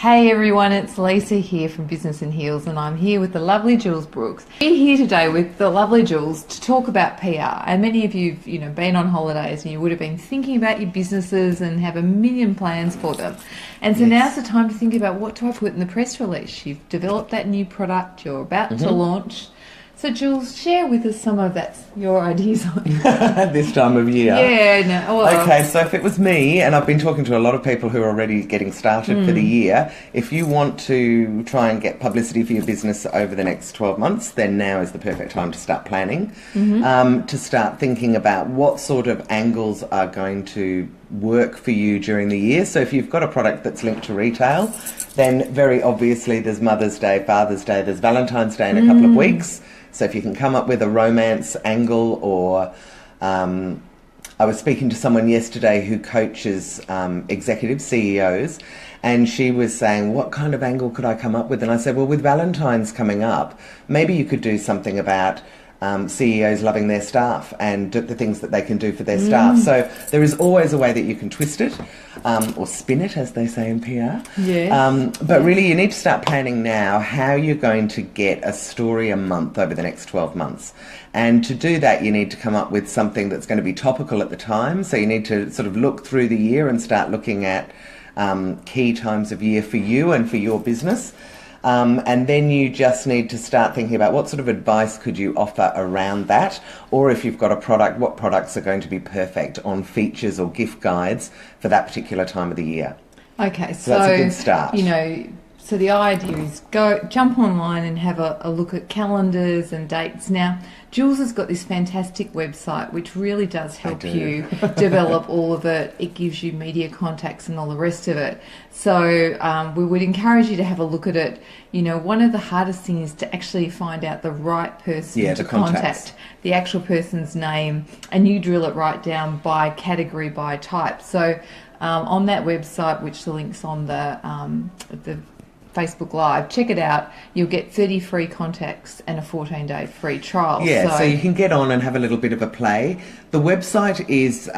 Hey everyone, it's Lisa here from Business in Heels, and I'm here with the lovely Jules Brooks. We're here today with the lovely Jules to talk about PR. And many of you've been on holidays and you would have been thinking about your businesses and have a million plans for them. And so now's the time to think about, what do I put in the press release? You've developed that new product, you're about to launch. So Jules, share with us some of your ideas on this time of year. Yeah, no. Well, okay, so if it was me, and I've been talking to a lot of people who are already getting started for the year, if you want to try and get publicity for your business over the next 12 months, then now is the perfect time to start planning, to start thinking about what sort of angles are going to work for you during the year. So if you've got a product that's linked to retail, then very obviously there's Mother's Day, Father's Day, there's Valentine's Day in a couple of weeks. So if you can come up with a romance angle, or I was speaking to someone yesterday who coaches executives, CEOs, and she was saying, what kind of angle could I come up with? And I said, well, with Valentine's coming up, maybe you could do something about CEOs loving their staff and the things that they can do for their staff. So there is always a way that you can twist it, or spin it, as they say in PR. Yes. But really, you need to start planning now how you're going to get a story a month over the next 12 months. And to do that, you need to come up with something that's going to be topical at the time. So you need to sort of look through the year and start looking at key times of year for you and for your business. And then you just need to start thinking about what sort of advice could you offer around that, or if you've got a product, what products are going to be perfect on features or gift guides for that particular time of the year. Okay, so that's a good start. So the idea is jump online and have a look at calendars and dates. Now, Jules has got this fantastic website which really does help you develop all of it. It gives you media contacts and all the rest of it. So we would encourage you to have a look at it. One of the hardest things is to actually find out the right person to contact, the actual person's name, and you drill it right down by category, by type. So on that website, which the link's on the Facebook Live, check it out. You'll get 30 free contacts and a 14-day free trial. Yeah, so you can get on and have a little bit of a play. The website is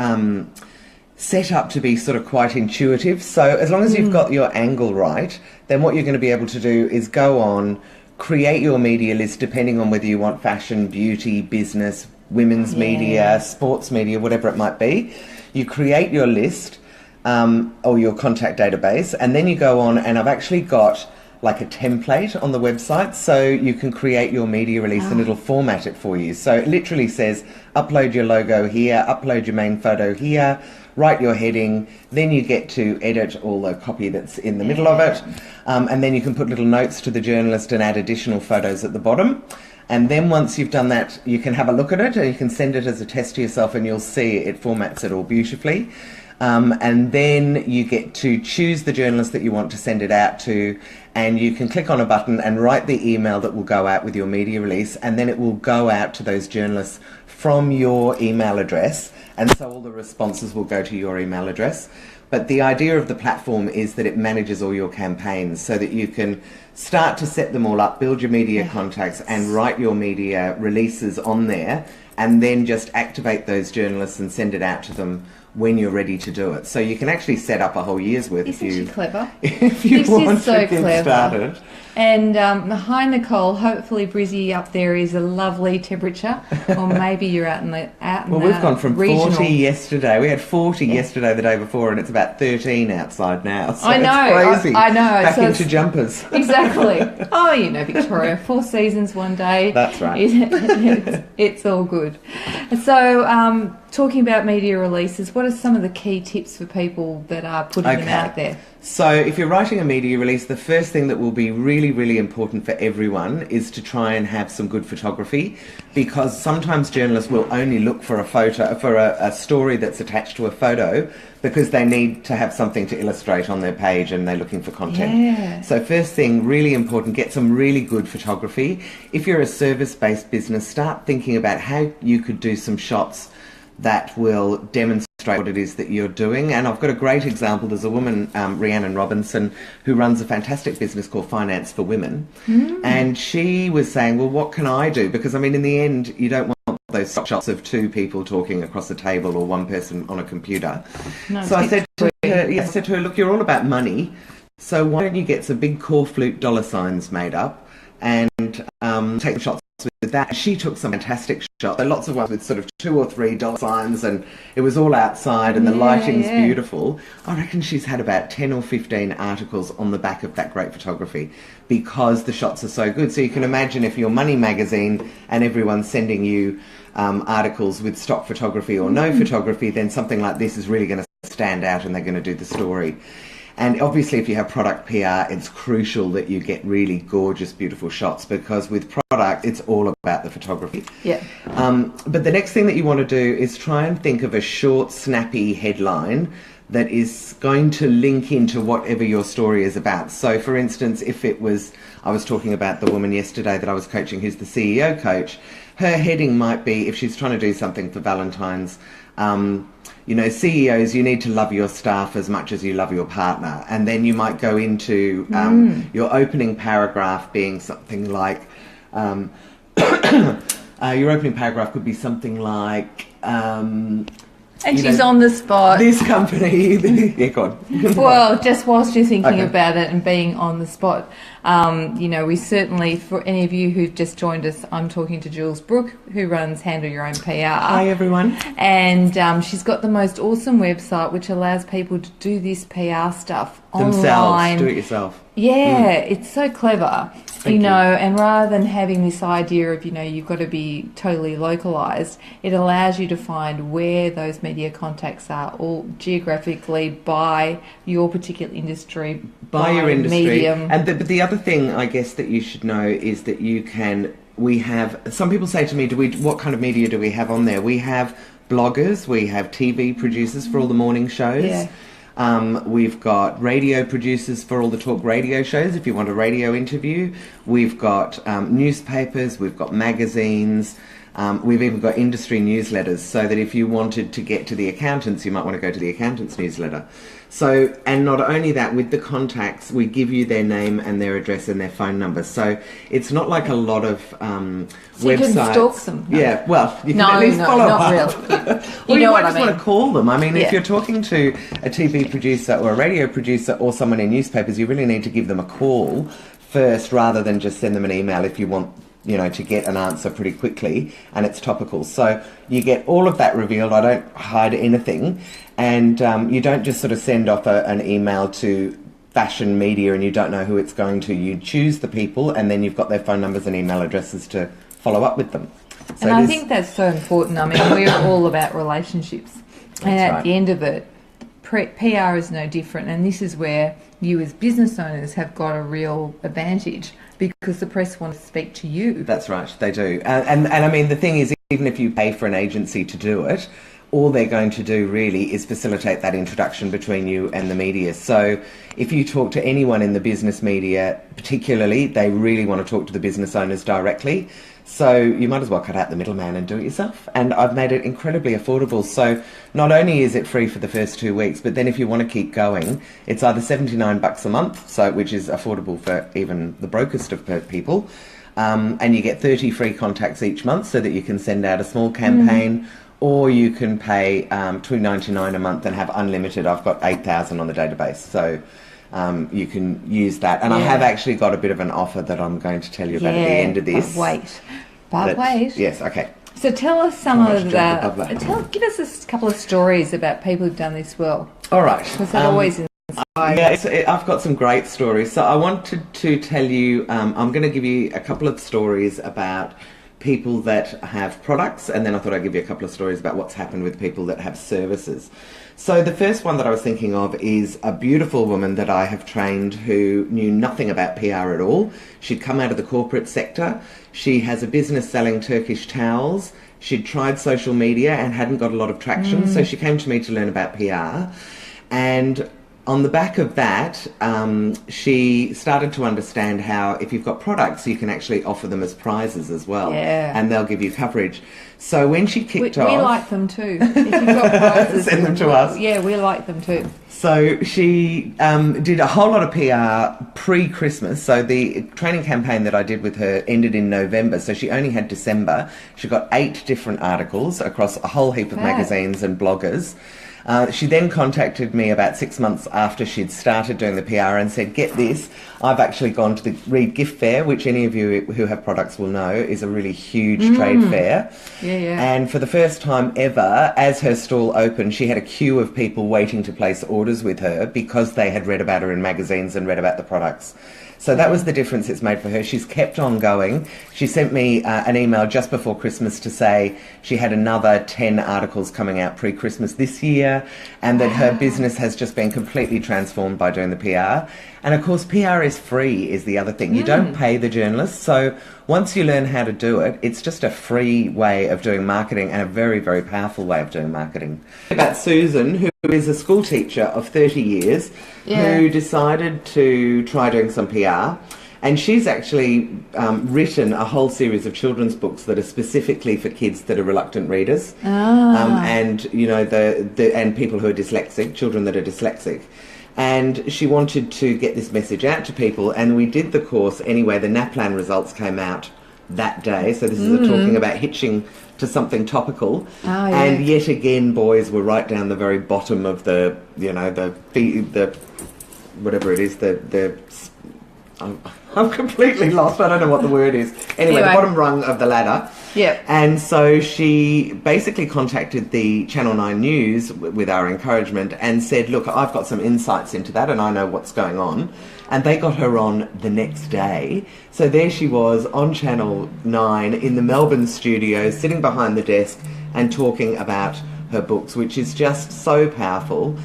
set up to be sort of quite intuitive. So as long as you've got your angle right, then what you're going to be able to do is go on, create your media list depending on whether you want fashion, beauty, business, women's media, sports media, whatever it might be. You create your list, or your contact database, and then you go on, and I've actually got like a template on the website, so you can create your media release and it'll format it for you. So it literally says upload your logo here, upload your main photo here, write your heading, then you get to edit all the copy that's in the middle of it, and then you can put little notes to the journalist and add additional photos at the bottom. And then once you've done that, you can have a look at it, and you can send it as a test to yourself, and you'll see it formats it all beautifully. And then you get to choose the journalist that you want to send it out to, and you can click on a button and write the email that will go out with your media release, and then it will go out to those journalists from your email address, and so all the responses will go to your email address. But the idea of the platform is that it manages all your campaigns so that you can start to set them all up, build your media contacts, and write your media releases on there, and then just activate those journalists and send it out to them when you're ready to do it. So you can actually set up a whole year's worth Isn't she clever? if you this want is so to get clever. started. And hi Nicole, hopefully Brizzy up there is a lovely temperature, or maybe you're out in the Well, we've gone from regional. 40 yesterday. We had 40 yesterday the day before, and it's about 13 outside now. So I know, it's crazy. I know. Back So into jumpers. Exactly. Oh, Victoria, 4 seasons one day. That's right. It's all good. So, talking about media releases, what are some of the key tips for people that are putting them out there? So if you're writing a media release, the first thing that will be really, really important for everyone is to try and have some good photography, because sometimes journalists will only look for a photo, for a story that's attached to a photo, because they need to have something to illustrate on their page and they're looking for content. Yeah. So first thing, really important, get some really good photography. If you're a service-based business, start thinking about how you could do some shots that will demonstrate what it is that you're doing. And I've got a great example. There's a woman, Rhiannon Robinson, who runs a fantastic business called Finance for Women. And she was saying, well, what can I do? Because, I mean, in the end, you don't want those stock shots of 2 people talking across a table or 1 person on a computer. No, so I said to her, look, you're all about money. So why don't you get some big corflute dollar signs made up and take shots with that. She took some fantastic shots. There are lots of ones with sort of 2 or 3 dollar signs, and it was all outside, and the lighting's beautiful. I reckon she's had about 10 or 15 articles on the back of that great photography because the shots are so good. So you can imagine if you're Money Magazine and everyone's sending you articles with stock photography or no photography, then something like this is really going to stand out and they're going to do the story. And obviously if you have product PR, it's crucial that you get really gorgeous, beautiful shots, because with product, it's all about the photography. Yeah. But the next thing that you want to do is try and think of a short, snappy headline that is going to link into whatever your story is about. So for instance, if it was, I was talking about the woman yesterday that I was coaching who's the CEO coach, her heading might be, if she's trying to do something for Valentine's, you know, CEOs, you need to love your staff as much as you love your partner. And then you might go into your opening paragraph being something like, your opening paragraph could be something like, and she's on the spot. This company, yeah, go on. Well, just whilst you're thinking about it and being on the spot, you know, we certainly, for any of you who've just joined us, I'm talking to Jules Brooke, who runs Handle Your Own PR. Hi, everyone. And she's got the most awesome website which allows people to do this PR stuff themselves, online. do it yourself. Yeah, it's so clever. Thank you know, and rather than having this idea of, you know, you've got to be totally localised, it allows you to find where those media contacts are, all geographically by your particular industry, by your industry. Medium. And but the other thing, I guess, that you should know is that you can. We have. Some people say to me, what kind of media do we have on there? We have bloggers, we have TV producers for all the morning shows. Yeah. We've got radio producers for all the talk radio shows if you want a radio interview. We've got newspapers, we've got magazines, we've even got industry newsletters, so that if you wanted to get to the accountants, you might want to go to the accountants newsletter. So, and not only that, with the contacts, we give you their name and their address and their phone number. So it's not like a lot of so websites. You can stalk them. No. Yeah, well, you can at least follow up. Really. You might just want to call them. I mean, if Yeah. you're talking to a TV producer or a radio producer or someone in newspapers, you really need to give them a call first rather than just send them an email if you want, you know, to get an answer pretty quickly and it's topical. So you get all of that revealed. I don't hide anything. And you don't just sort of send off an email to fashion media and you don't know who it's going to. You choose the people and then you've got their phone numbers and email addresses to follow up with them. So and I think that's so important. I mean, we're all about relationships. And at the end of it, PR is no different. And this is where you as business owners have got a real advantage because the press want to speak to you. That's right, they do. And I mean, the thing is, even if you pay for an agency to do it, all they're going to do really is facilitate that introduction between you and the media. So if you talk to anyone in the business media, particularly, they really want to talk to the business owners directly. So you might as well cut out the middleman and do it yourself. And I've made it incredibly affordable. So not only is it free for the first 2 weeks, but then if you want to keep going, it's either $79 a month, so which is affordable for even the brokest of people. And you get 30 free contacts each month so that you can send out a small campaign. Or you can pay $2.99 a month and have unlimited. I've got 8,000 on the database, so you can use that. And I have actually got a bit of an offer that I'm going to tell you about at the end of this. But wait. Yes, okay. So tell us some of the. Give us a couple of stories about people who've done this well. All right. Because that always inspires. Yeah, I've got some great stories. So I wanted to tell you. I'm going to give you a couple of stories about people that have products, and then I thought I'd give you a couple of stories about what's happened with people that have services. So the first one that I was thinking of is a beautiful woman that I have trained who knew nothing about PR at all. She'd come out of the corporate sector. She has a business selling Turkish towels. She'd tried social media and hadn't got a lot of traction, so she came to me to learn about PR. And on the back of that, she started to understand how if you've got products, you can actually offer them as prizes as well. Yeah. And they'll give you coverage. So when she kicked off... We like them too. If you've got prizes... Send them to us. Yeah, we like them too. So she did a whole lot of PR pre-Christmas. So the training campaign that I did with her ended in November. So she only had December. She got 8 different articles across a whole heap of magazines and bloggers. She then contacted me about 6 months after she'd started doing the PR and said, get this, I've actually gone to the Reed Gift Fair, which any of you who have products will know is a really huge trade fair. And for the first time ever, as her stall opened, she had a queue of people waiting to place orders with her because they had read about her in magazines and read about the products. So that was the difference it's made for her. She's kept on going. She sent me an email just before Christmas to say she had another 10 articles coming out pre-Christmas this year, and that her business has just been completely transformed by doing the PR. And of course, PR is free is the other thing. You don't pay the journalists. So once you learn how to do it, it's just a free way of doing marketing and a very, very powerful way of doing marketing. About Susan, who is a school teacher of 30 years, who decided to try doing some PR. And she's actually written a whole series of children's books that are specifically for kids that are reluctant readers, and you know and people who are dyslexic, children that are dyslexic. And she wanted to get this message out to people, and we did the course anyway. The NAPLAN results came out that day, so this is talking about hitching to something topical. And yet again, boys were right down the very bottom of the, you know, the whatever it is, I'm completely lost. I don't know what the word is. Anyway, the bottom rung of the ladder. And so she basically contacted the Channel 9 News with our encouragement and said, look, I've got some insights into that and I know what's going on. And they got her on the next day. So there she was on Channel 9 in the Melbourne studio, sitting behind the desk and talking about her books, which is just so powerful.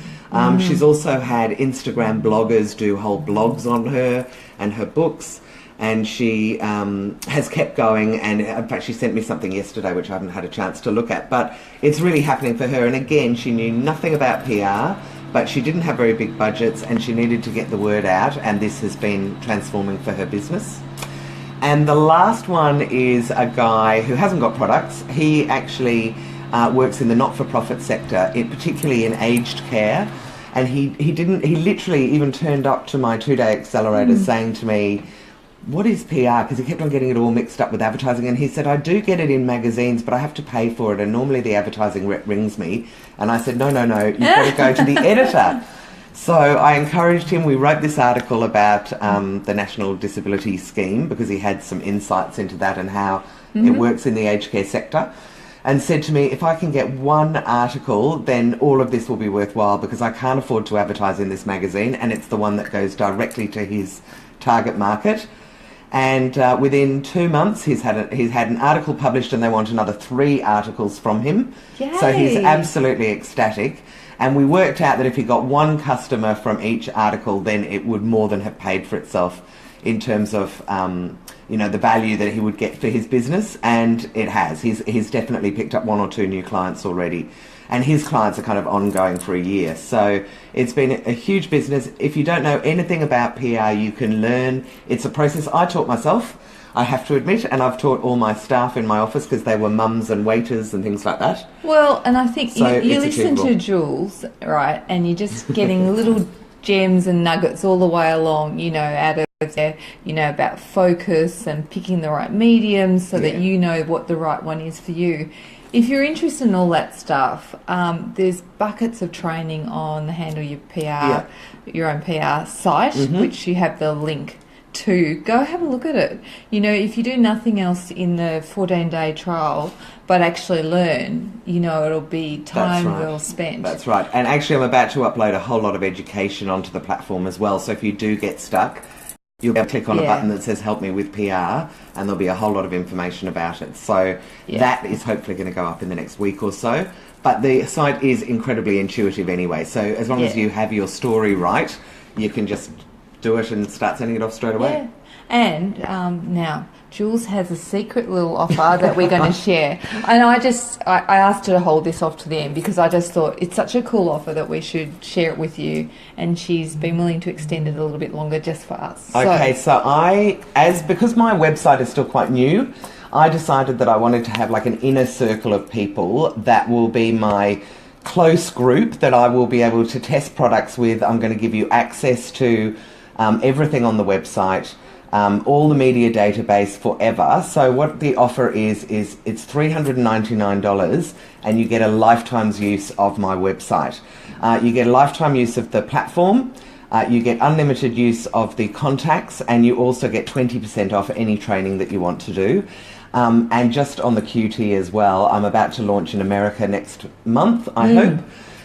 She's also had Instagram bloggers do whole blogs on her and her books, and she has kept going, and in fact she sent me something yesterday which I haven't had a chance to look at, but it's really happening for her. And again, she knew nothing about PR, but she didn't have very big budgets and she needed to get the word out, and this has been transforming for her business. And the last one is a guy who hasn't got products. He actually works in the not-for-profit sector, particularly in aged care, and he literally even turned up to my 2-day accelerator saying to me, what is PR? Because he kept on getting it all mixed up with advertising, and he said, I do get it in magazines, but I have to pay for it, and normally the advertising rep rings me. And I said, no, you've got to go to the editor. So I encouraged him. We wrote this article about the National Disability Scheme, because he had some insights into that and how it works in the aged care sector, and said to me, if I can get one article, then all of this will be worthwhile, because I can't afford to advertise in this magazine, and it's the one that goes directly to his target market. And within 2 months, he's had an article published, and they want another 3 articles from him. Yay. So he's absolutely ecstatic. And we worked out that if he got one customer from each article, then it would more than have paid for itself in terms of the value that he would get for his business, and it has. He's definitely picked up 1 or 2 new clients already, and his clients are kind of ongoing for a year. So it's been a huge business. If you don't know anything about PR, you can learn. It's a process. I taught myself, I have to admit, and I've taught all my staff in my office because they were mums and waiters and things like that. Well, and I think So you it's listen to achievable. Jules, right, and you're just getting little gems and nuggets all the way along, out of there, about focus and picking the right mediums so that you know what the right one is for you. If you're interested in all that stuff, there's buckets of training on the Handle Your PR, your own PR site, which you have the link to. Go have a look at it. If you do nothing else in the 14-day trial, but actually learn, it'll be time well spent. That's right. And actually, I'm about to upload a whole lot of education onto the platform as well. So if you do get stuck, you'll be able to click on a button that says help me with PR, and there'll be a whole lot of information about it. So that is hopefully going to go up in the next week or so. But the site is incredibly intuitive anyway. So as long as you have your story right, you can just do it and start sending it off straight away. Yeah. And now, Jules has a secret little offer that we're going to share. And I asked her to hold this off to the end because I just thought it's such a cool offer that we should share it with you. And she's been willing to extend it a little bit longer just for us. Okay, so because my website is still quite new, I decided that I wanted to have like an inner circle of people that will be my close group that I will be able to test products with. I'm going to give you access to everything on the website. all the media database forever. So what the offer is it's $399 and you get a lifetime's use of my website. You get a lifetime use of the platform. You get unlimited use of the contacts, and you also get 20% off any training that you want to do. And just on the QT as well, I'm about to launch in America next month, I hope.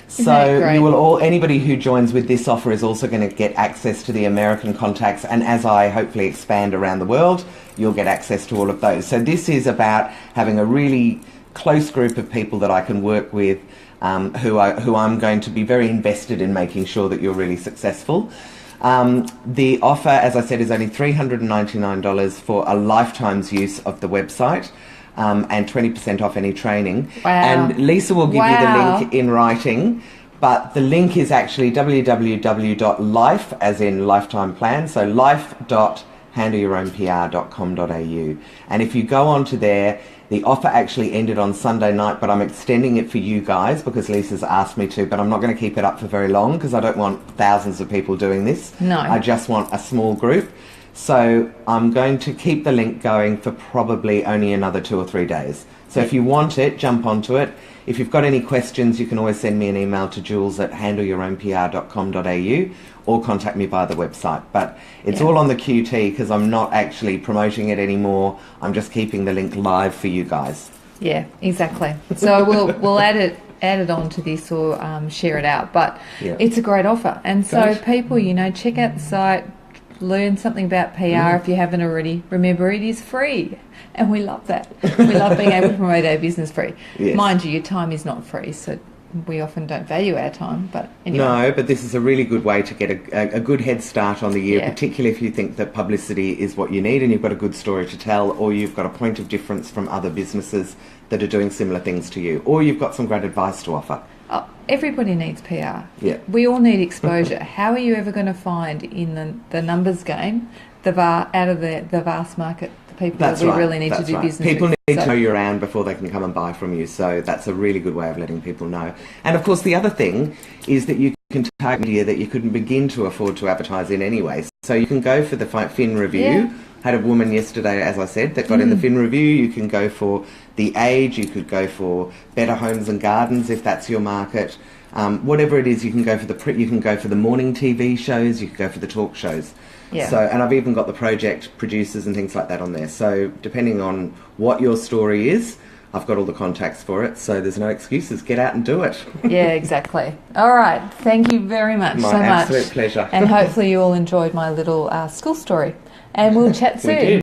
So you will anybody who joins with this offer is also going to get access to the American contacts, and as I hopefully expand around the world, you'll get access to all of those. So this is about having a really close group of people that I can work with, who I'm going to be very invested in making sure that you're really successful. The offer, as I said, is only $399 for a lifetime's use of the website. And 20% off any training. Wow. And Lisa will give you the link in writing, but the link is actually www.life, as in lifetime plan, so life.handleyourownpr.com.au. And if you go onto there, the offer actually ended on Sunday night, but I'm extending it for you guys because Lisa's asked me to, but I'm not going to keep it up for very long because I don't want thousands of people doing this. No. I just want a small group. So I'm going to keep the link going for probably only another 2 or 3 days. So if you want it, jump onto it. If you've got any questions, you can always send me an email to jules@handleyourownpr.com.au or contact me via the website. But it's all on the QT because I'm not actually promoting it anymore. I'm just keeping the link live for you guys. Yeah, exactly. So we'll add it on to this or share it out. But it's a great offer. And so people, check out the site. Learn something about PR if you haven't already. Remember, it is free, and we love that. We love being able to promote our business free. Yes. Mind you, your time is not free, so we often don't value our time. But anyway. No, but this is a really good way to get a good head start on the year, particularly if you think that publicity is what you need and you've got a good story to tell, or you've got a point of difference from other businesses that are doing similar things to you, or you've got some great advice to offer. Oh, everybody needs PR. Yeah. We all need exposure. How are you ever going to find in the numbers game out of the vast market the people that we really need to do business People with? need to know you're around before they can come and buy from you. So that's a really good way of letting people know. And of course, the other thing is that you can target media that you couldn't begin to afford to advertise in anyway. So you can go for the Fin Review. Yeah. Had a woman yesterday, as I said, that got in the Fin Review. You can go for The Age. You could go for Better Homes and Gardens if that's your market. Whatever it is, you can go for you can go for the morning TV shows. You can go for the talk shows. Yeah. So, and I've even got the project producers and things like that on there. So depending on what your story is, I've got all the contacts for it. So there's no excuses. Get out and do it. Yeah, exactly. All right. Thank you very much. My absolute pleasure. And hopefully you all enjoyed my little school story. And we'll chat soon. We did.